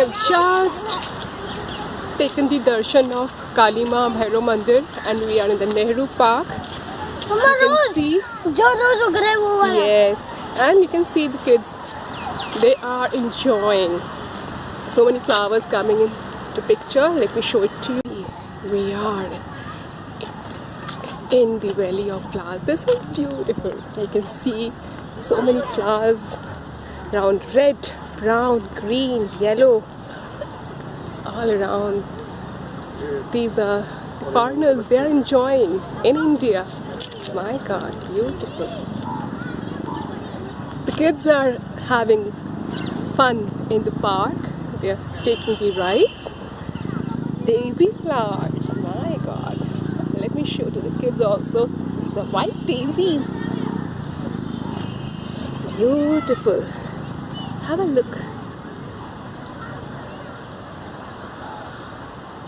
have just taken the darshan of Kali Ma Bhairav Mandir and we are in the Nehru Park. You can see, yes, and you can see the kids, they are enjoying. So many flowers coming into picture. Let me show it to you. We are in the valley of flowers. This is beautiful. You can see so many flowers around, red, brown, green, yellow. It's all around. These are the foreigners, they are enjoying in India. My God, beautiful. The kids are having fun in the park. They are taking the rides. Daisy flowers, my God. Let me show to the kids also the white daisies. Beautiful. Have a look.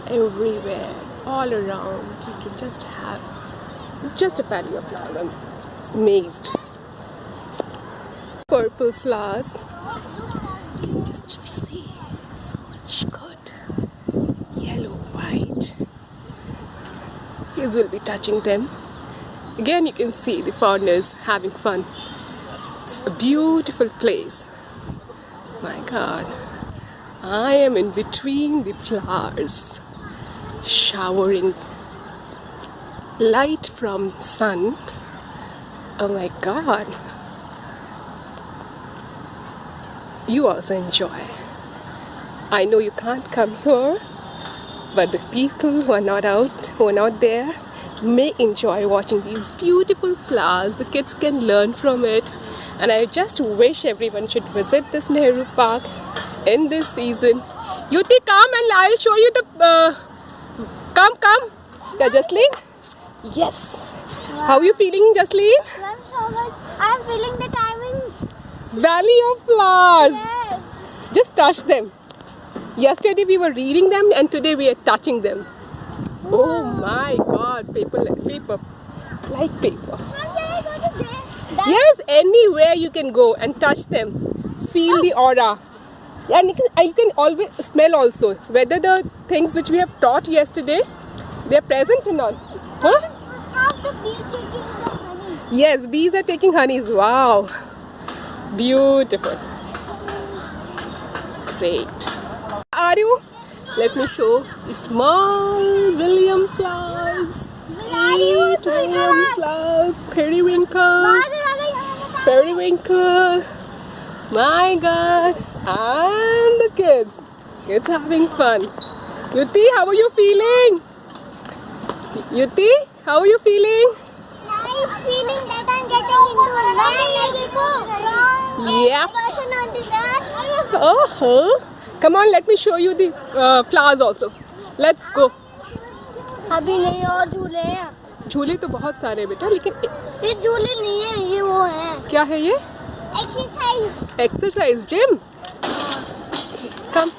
Everywhere, all around, you can just have just a valley of flowers. I'm amazed. Purple flowers. You can just see so much good. Yellow, white. Kids will be touching them. Again, you can see the foreigners having fun. It's a beautiful place. My God, I am in between the flowers, showering light from the sun. Oh my God. You also enjoy. I know you can't come here, but the people who are not out, who are not there, may enjoy watching these beautiful flowers. The kids can learn from it. And I just wish everyone should visit this Nehru Park in this season. Yuti, come and I'll show you the... come. Yeah, Jasleen? Yes. Wow. How are you feeling, Jasleen? I'm so much. I'm feeling the timing. Valley of flowers. Yes. Just touch them. Yesterday we were reading them and today we are touching them. Wow. Oh my God, paper like paper. Like paper. Yes, anywhere you can go and touch them. Feel the aura. And you can always smell also whether the things which we have taught yesterday, they are present or not. Huh? How the bees are taking the honey? Yes, bees are taking honeys. Wow. Beautiful. Great. Are you? Let me show the small William flowers. Sweet William flowers. Periwinkle. Periwinkle. My God. And the kids. Kids having fun. Yuti, how are you feeling? Yuti, how are you feeling? Nice feeling that I'm getting into a valley. Yeah. Person on the earth. Oh. Come on, let me show you the flowers also. Let's go. अभी नहीं और झूले हैं. झूले तो बहुत सारे बेटा, लेकिन ये झूले नहीं है, ये वो है. क्या है ये? Exercise. Exercise gym. Come.